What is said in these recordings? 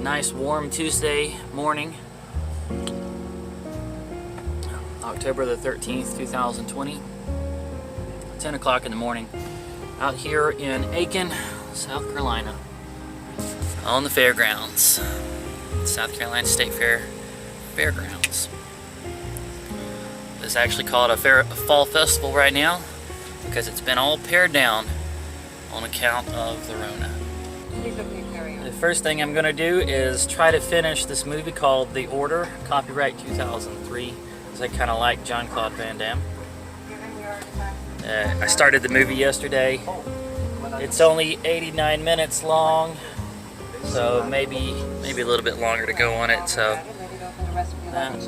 nice warm Tuesday morning, October the 13th, 2020, 10 o'clock in the morning, out here in Aiken, South Carolina, on the fairgrounds, South Carolina State Fairgrounds. It's actually called a fall festival right now because it's been all pared down on account of the Rona. The first thing I'm going to do is try to finish this movie called The Order, copyright 2003, because I kind of like Jean-Claude Van Damme. I started the movie yesterday. It's only 89 minutes long, so maybe a little bit longer to go on it. So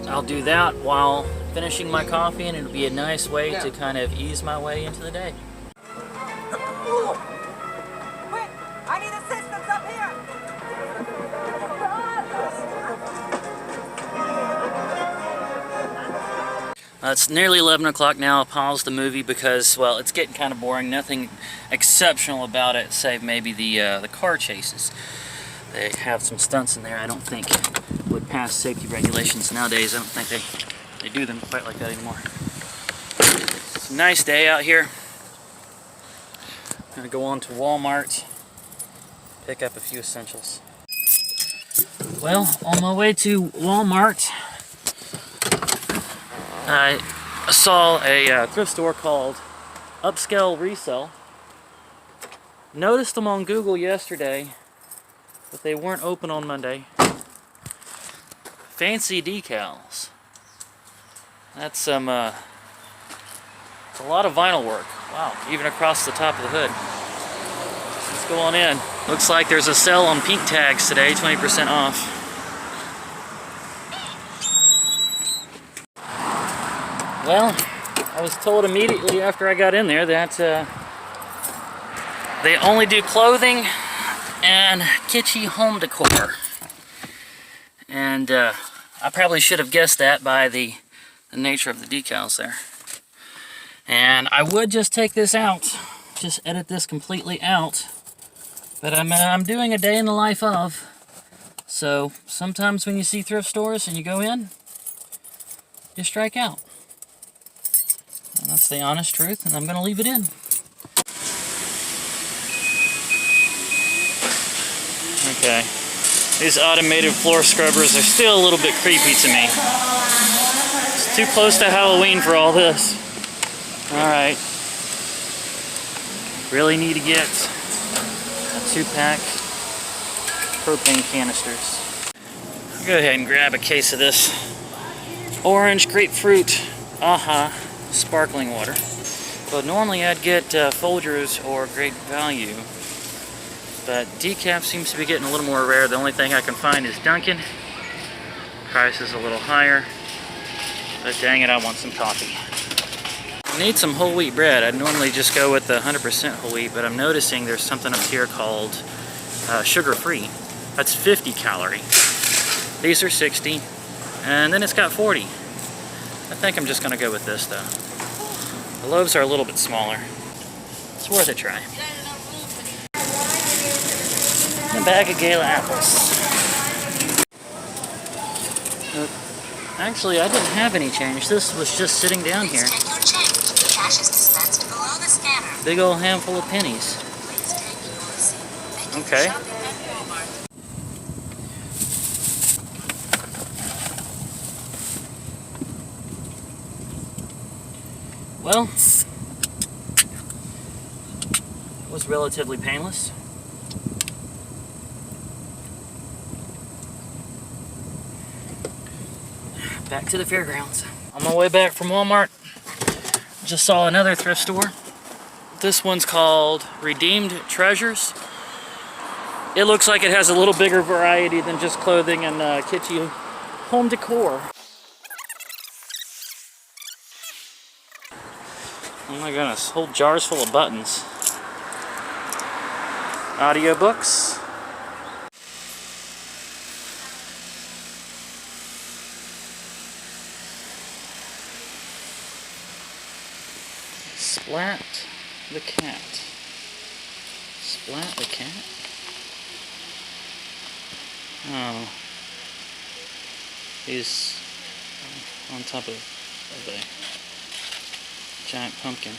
I'll do that while finishing my coffee, and it'll be a nice way to kind of ease my way into the day. I need assistance up here! It's nearly 11 o'clock now. I paused the movie because, well, it's getting kind of boring. Nothing exceptional about it, save maybe the car chases. They have some stunts in there I don't think would pass safety regulations nowadays. I don't think they do them quite like that anymore. It's a nice day out here. I'm going to go on to Walmart, pick up a few essentials. Well, on my way to Walmart, I saw a thrift store called Upscale Resale. Noticed them on Google yesterday, but they weren't open on Monday. Fancy decals. That's some, it's a lot of vinyl work. Wow, even across the top of the hood. Let's go on in. Looks like there's a sale on peak tags today, 20% off. Well, I was told immediately after I got in there that they only do clothing and kitschy home decor. And I probably should have guessed that by the nature of the decals there. And I would just take this out, just edit this completely out, but I'm doing a day in the life of. So sometimes when you see thrift stores and you go in, you strike out. And that's the honest truth, and I'm going to leave it in. Okay, these automated floor scrubbers are still a little bit creepy to me. It's too close to Halloween for all this. Alright, really need to get a 2-pack propane canisters. I'll go ahead and grab a case of this orange grapefruit AHA sparkling water. But normally I'd get Folgers or Great Value, but decaf seems to be getting a little more rare. The only thing I can find is Dunkin'. Price is a little higher, but dang it, I want some coffee. I need some whole wheat bread. I'd normally just go with the 100% whole wheat, but I'm noticing there's something up here called sugar-free. That's 50 calorie. These are 60, and then it's got 40. I think I'm just going to go with this though. The loaves are a little bit smaller. It's worth a try. And a bag of Gala apples. Actually, I didn't have any change. This was just sitting down here. Big old handful of pennies. Okay. Well, it was relatively painless. Back to the fairgrounds. On my way back from Walmart, just saw another thrift store. This one's called Redeemed Treasures. It looks like it has a little bigger variety than just clothing and kitschy home decor. Oh my goodness, whole jars full of buttons. Audiobooks. Splat the cat. Splat the cat? Oh. He's on top of a giant pumpkin.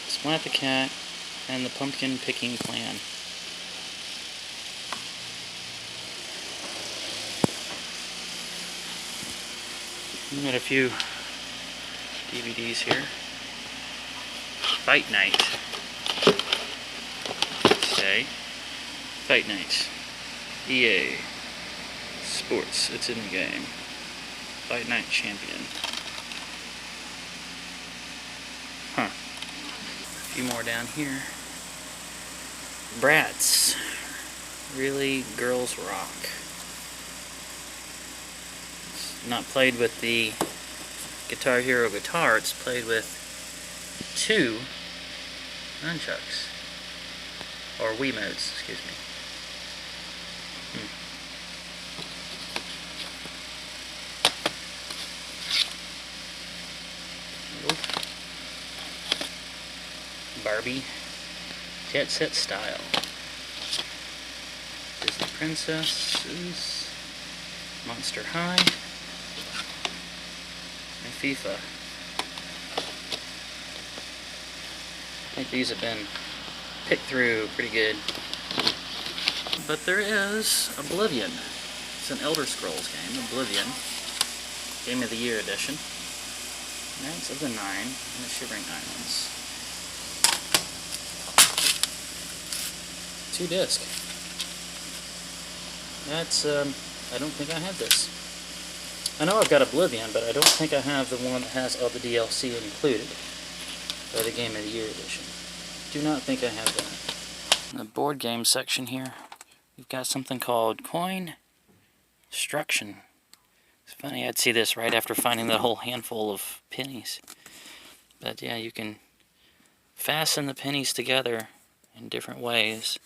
Splat the cat and the pumpkin picking plan. We got a few DVDs here. Fight Night. Say. Fight Night. EA. Sports. It's in the game. Fight Night Champion. Huh. A few more down here. Bratz. Really, Girls Rock. It's not played with the Guitar Hero guitar, it's played with 2 nunchucks. Or Wiimotes, excuse me. Barbie, Jet Set Style, Disney Princesses, Monster High, and FIFA. I think these have been picked through pretty good. But there is Oblivion. It's an Elder Scrolls game, Oblivion. Game of the Year edition. Knights of the Nine and the Shivering Islands. 2 disc. That's, I don't think I have this. I know I've got Oblivion, but I don't think I have the one that has all the DLC included. Or the Game of the Year edition. Do not think I have that. In the board game section here, we've got something called Coin Destruction. It's funny, I'd see this right after finding that whole handful of pennies. But yeah, you can fasten the pennies together in different ways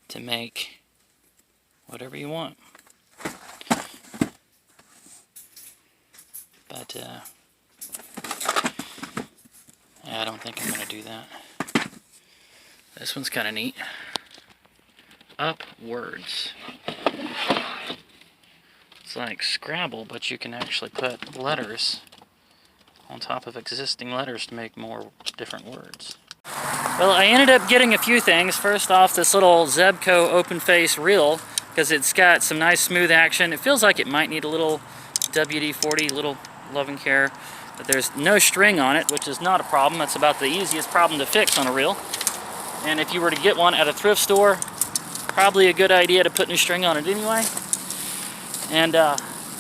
to make whatever you want. But yeah, I don't think I'm gonna do that. This one's kind of neat. Upwards. It's like Scrabble, but you can actually put letters on top of existing letters to make more different words. Well, I ended up getting a few things. First off, this little Zebco open face reel, because it's got some nice smooth action. It feels like it might need a little WD-40, little loving care. But there's no string on it, which is not a problem. That's about the easiest problem to fix on a reel. And if you were to get one at a thrift store, probably a good idea to put new string on it anyway. And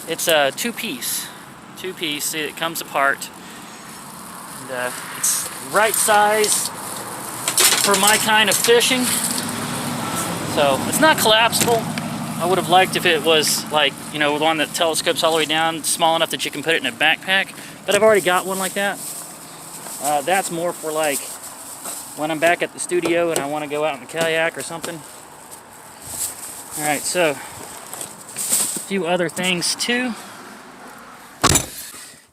it's a two-piece. See, it comes apart. And it's right size for my kind of fishing. So it's not collapsible. I would have liked if it was like, you know, one that telescopes all the way down, small enough that you can put it in a backpack. But I've already got one like that. That's more for like when I'm back at the studio and I want to go out in the kayak or something. Alright, so a few other things too.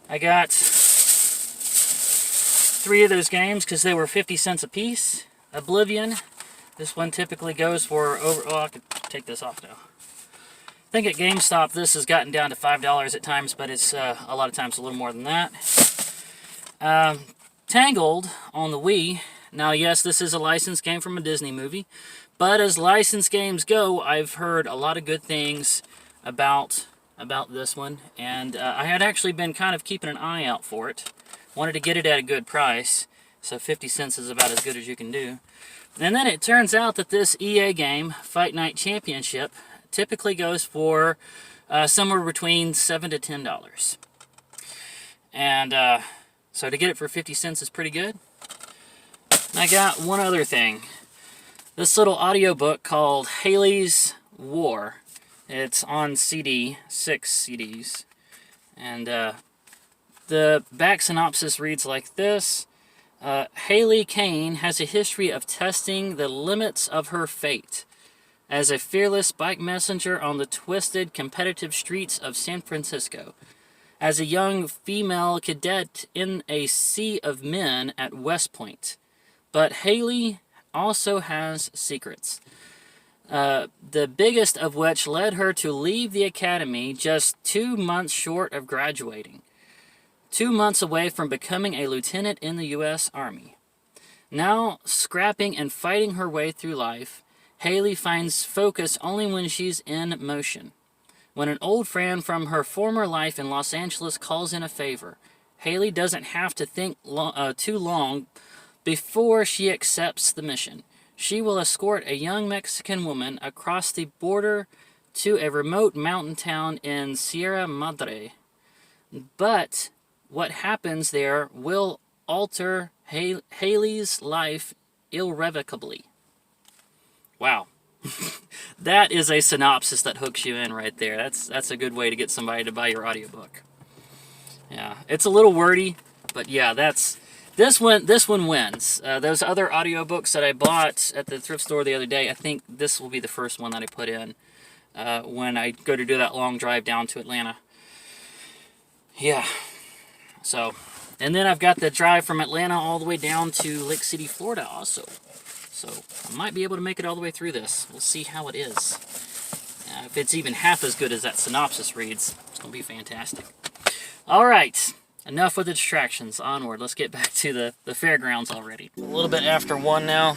I got 3 of those games because they were 50 cents a piece. Oblivion. This one typically goes for over... Oh, I could take this off now. I think at GameStop this has gotten down to $5 at times, but it's a lot of times a little more than that. Tangled on the Wii. Now, yes, this is a licensed game from a Disney movie, but as licensed games go, I've heard a lot of good things about this one, and I had actually been kind of keeping an eye out for it. Wanted to get it at a good price, so 50 cents is about as good as you can do. And then it turns out that this EA game, Fight Night Championship, typically goes for somewhere between $7 to $10. And so to get it for 50 cents is pretty good. I got one other thing. This little audiobook called Haley's War. It's on CD, 6 CDs. And the back synopsis reads like this. Haley Kane has a history of testing the limits of her fate. As a fearless bike messenger on the twisted, competitive streets of San Francisco. As a young female cadet in a sea of men at West Point. But Haley also has secrets. the biggest of which led her to leave the academy just 2 months short of graduating. 2 months away from becoming a lieutenant in the U.S. Army. Now, scrapping and fighting her way through life, Haley finds focus only when she's in motion. When an old friend from her former life in Los Angeles calls in a favor, Haley doesn't have to think too long before she accepts the mission. She will escort a young Mexican woman across the border to a remote mountain town in Sierra Madre. But what happens there will alter Haley's life irrevocably. Wow. That is a synopsis that hooks you in right there. That's a good way to get somebody to buy your audiobook. Yeah, it's a little wordy, but yeah, this one wins. Those other audiobooks that I bought at the thrift store the other day, I think this will be the first one that I put in when I go to do that long drive down to Atlanta. Yeah. So, and then I've got the drive from Atlanta all the way down to Lake City, Florida also. So, I might be able to make it all the way through this. We'll see how it is. If it's even half as good as that synopsis reads, it's going to be fantastic. Alright, enough with the distractions. Onward, let's get back to the fairgrounds already. A little bit after 1 now.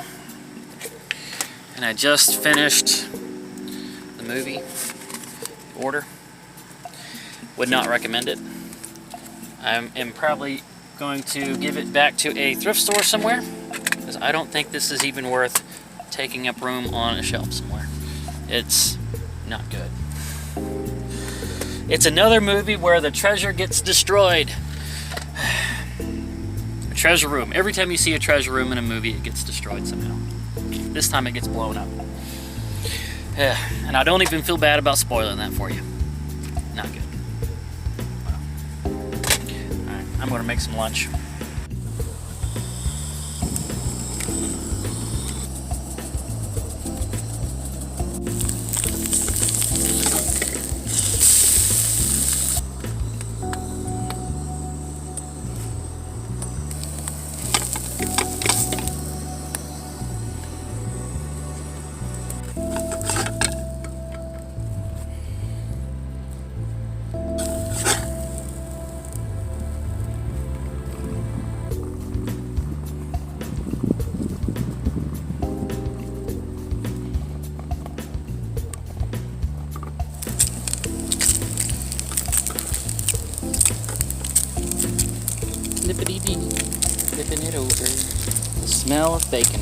And I just finished the movie, Order. Would not recommend it. I am probably going to give it back to a thrift store somewhere, because I don't think this is even worth taking up room on a shelf somewhere. It's not good. It's another movie where the treasure gets destroyed. A treasure room. Every time you see a treasure room in a movie, it gets destroyed somehow. This time it gets blown up. Yeah, and I don't even feel bad about spoiling that for you. Not good. Alright, I'm going to make some lunch. Nippity-dee, flipping it over. The smell of bacon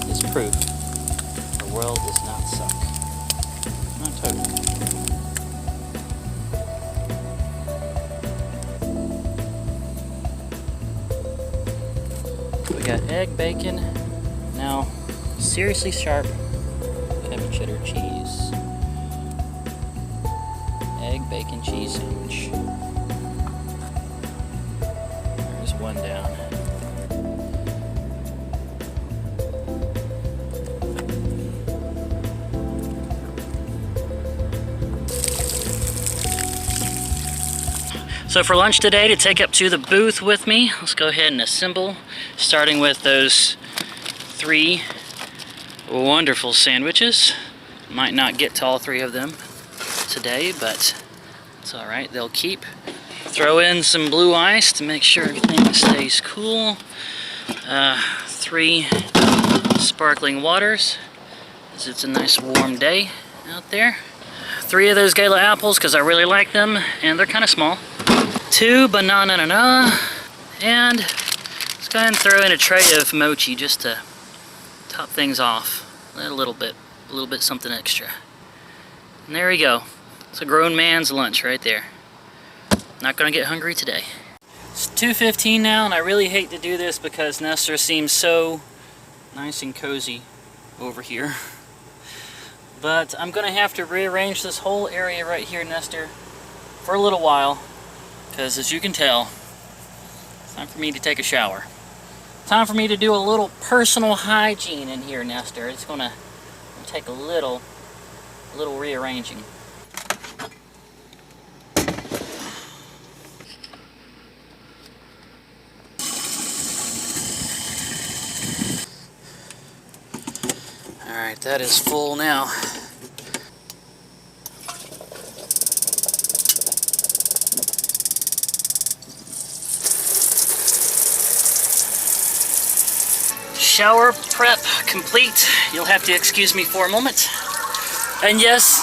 is proof the world does not suck. Not totally. We got egg, bacon, now seriously sharp heavy cheddar cheese. Egg, bacon, cheese sandwich. One down. So for lunch today, to take up to the booth with me, let's go ahead and assemble, starting with those 3 wonderful sandwiches. Might not get to all 3 of them today, but it's all right, they'll keep. Throw in some blue ice to make sure everything stays cool. 3 sparkling waters, because it's a nice warm day out there. 3 of those gala apples, because I really like them, and they're kind of small. 2 banana, and let's go ahead and throw in a tray of mochi just to top things off a little bit something extra. And there we go. It's a grown man's lunch right there. Not gonna get hungry today. It's 2:15 now, and I really hate to do this because Nestor seems so nice and cozy over here. But I'm gonna have to rearrange this whole area right here, Nestor, for a little while, because as you can tell, it's time for me to take a shower. Time for me to do a little personal hygiene in here, Nestor. It's gonna take a little rearranging. Alright, That is full now. Shower prep complete. You'll have to excuse me for a moment. And yes,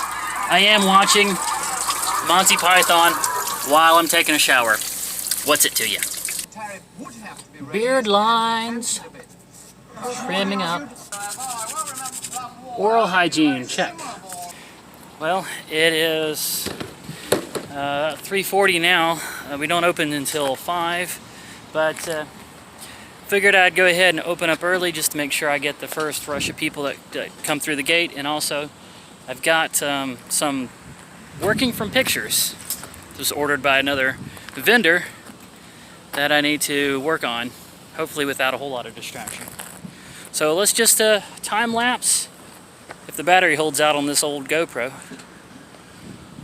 I am watching Monty Python while I'm taking a shower. What's it to you? Beard lines, trimming up, oral hygiene, check. Well, it is 3:40 now. We don't open until 5, but figured I'd go ahead and open up early just to make sure I get the first rush of people that come through the gate. And also, I've got some working from pictures. This was ordered by another vendor that I need to work on, hopefully without a whole lot of distraction. So let's just time lapse, if the battery holds out on this old GoPro.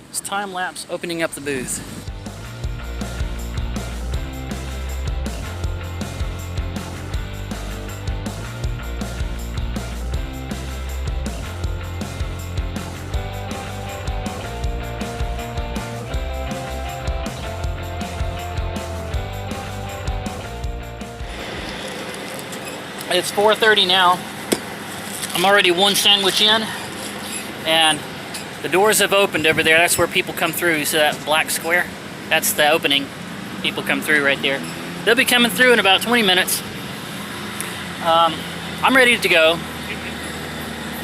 It's time lapse opening up the booth. It's 4:30 now. I'm already one sandwich in, and the doors have opened over there. That's where people come through. You see that black square? That's the opening. People come through right there. They'll be coming through in about 20 minutes. I'm ready to go.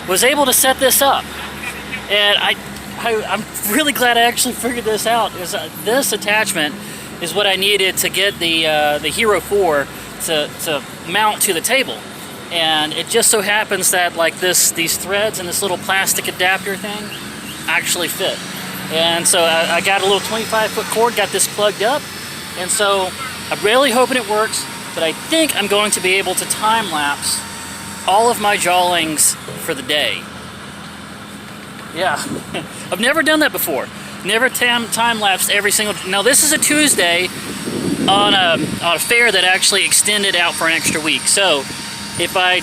Was able to set this up, and I'm really glad I actually figured this out. This attachment is what I needed to get the Hero 4 to mount to the table, and it just so happens that like these threads and this little plastic adapter thing actually fit. And so I got a little 25-foot cord, got this plugged up, and so I'm really hoping it works. But I think I'm going to be able to time lapse all of my jawlings for the day. Yeah, I've never done that before. Never time lapsed every single. Now this is a Tuesday on a fair that actually extended out for an extra week. So if I'm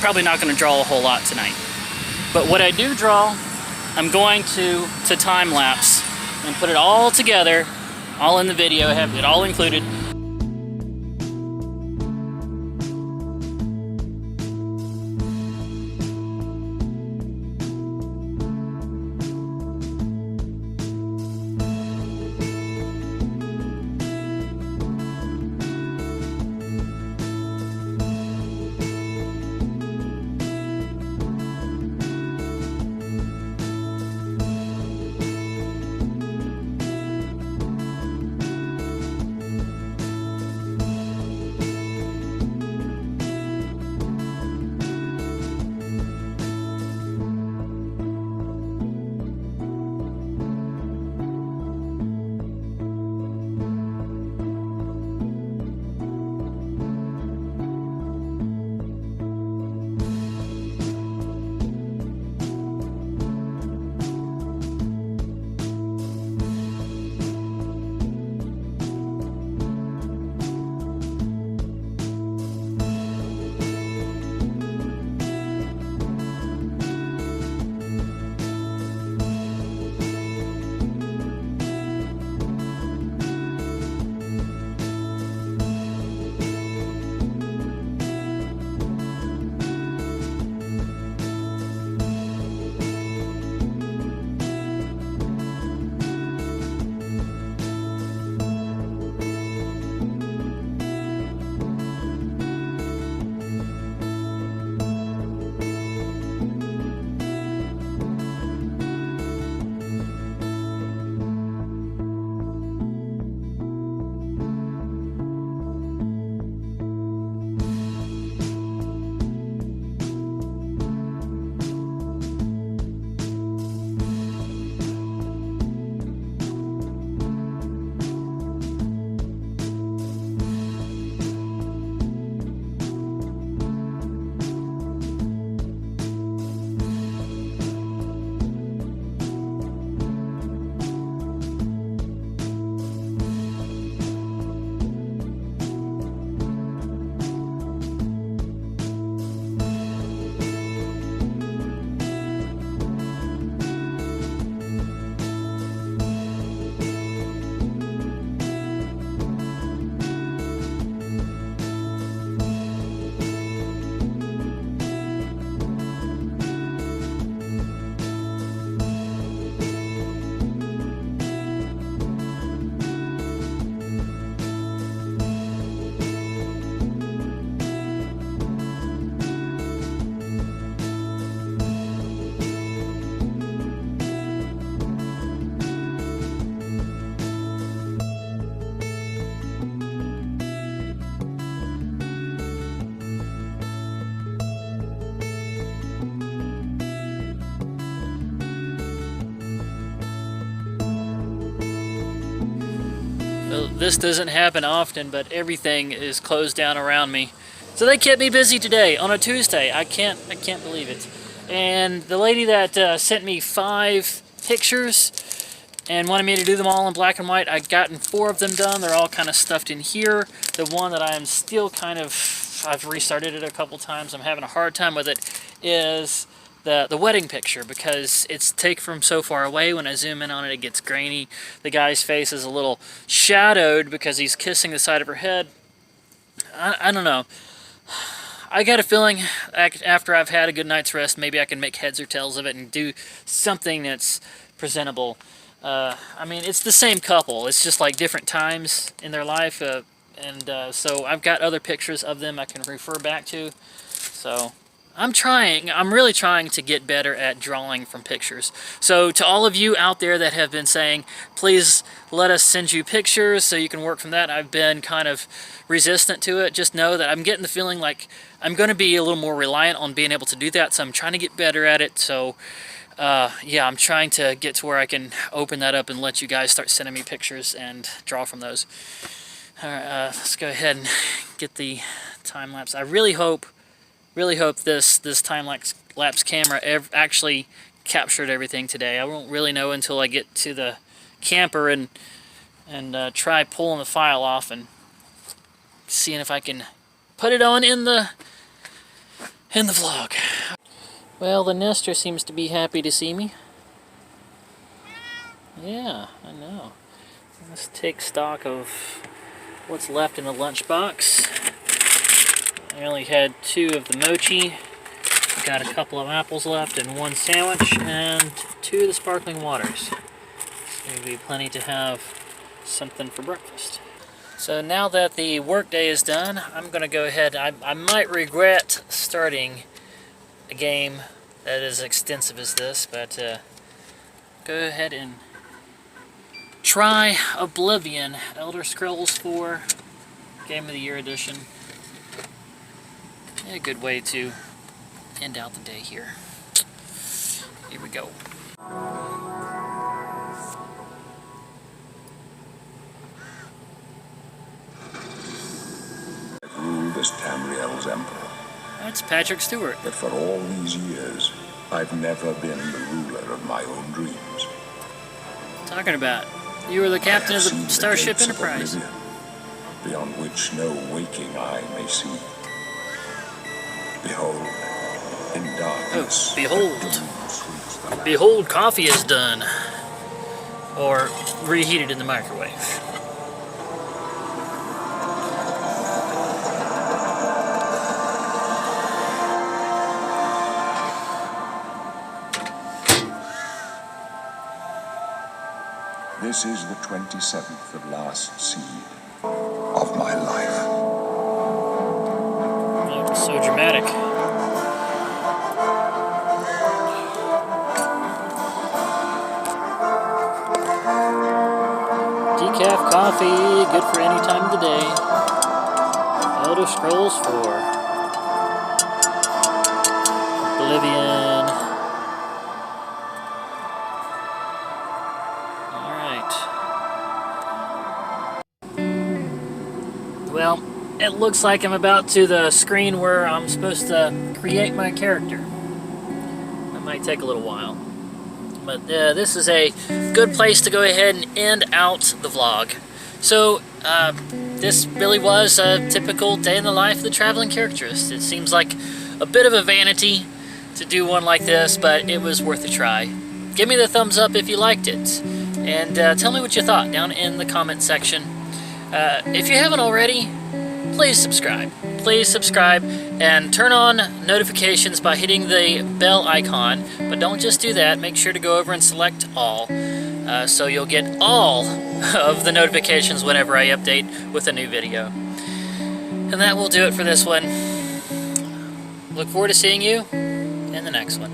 probably not gonna draw a whole lot tonight. But what I do draw, I'm going to time lapse and put it all together, all in the video, have it all included. This doesn't happen often, but everything is closed down around me. So they kept me busy today on a Tuesday. I can't believe it. And the lady that sent me 5 pictures and wanted me to do them all in black and white, I've gotten 4 of them done. They're all kind of stuffed in here. The one that I am still I've restarted it a couple times, I'm having a hard time with it, is the wedding picture, because it's taken from so far away. When I zoom in on it, it gets grainy. The guy's face is a little shadowed because he's kissing the side of her head. I don't know. I got a feeling after I've had a good night's rest, maybe I can make heads or tails of it and do something that's presentable. I mean, it's the same couple. It's just like different times in their life. So I've got other pictures of them I can refer back to. So I'm really trying to get better at drawing from pictures. So to all of you out there that have been saying, please let us send you pictures so you can work from that, I've been kind of resistant to it. Just know that I'm getting the feeling like I'm going to be a little more reliant on being able to do that, so I'm trying to get better at it. So yeah, I'm trying to get to where I can open that up and let you guys start sending me pictures and draw from those. All right, let's go ahead and get the time lapse. I really hope this time lapse camera actually captured everything today. I won't really know until I get to the camper and try pulling the file off and seeing if I can put it on in the vlog. Well, the nester seems to be happy to see me. Yeah, I know. Let's take stock of what's left in the lunchbox. I only had 2 of the mochi. Got a couple of apples left and 1 sandwich and 2 of the sparkling waters. So there'll be plenty to have something for breakfast. So now that the workday is done, I'm going to go ahead. I might regret starting a game that is extensive as this, but go ahead and try Oblivion, Elder Scrolls 4 Game of the Year edition. A good way to end out the day here. Here we go. Ruled as Tamriel's emperor. That's Patrick Stewart. But for all these years, I've never been the ruler of my own dreams. Talking about, you were the captain of the Starship Enterprise. Oblivion, beyond which no waking eye may see. Behold, in darkness. Oh, behold, coffee is done. Or reheated in the microwave. This is the 27th of last seed of my life. Oh, so dramatic. Decaf coffee, good for any time of the day. Elder Scrolls 4. Oblivion. Well, it looks like I'm about to the screen where I'm supposed to create my character. That might take a little while. But this is a good place to go ahead and end out the vlog. So, this really was a typical day in the life of the traveling caricaturist. It seems like a bit of a vanity to do one like this, but it was worth a try. Give me the thumbs up if you liked it. And tell me what you thought down in the comment section. If you haven't already, please subscribe. Please subscribe and turn on notifications by hitting the bell icon. But don't just do that. Make sure to go over and select all. So you'll get all of the notifications whenever I update with a new video. And that will do it for this one. Look forward to seeing you in the next one.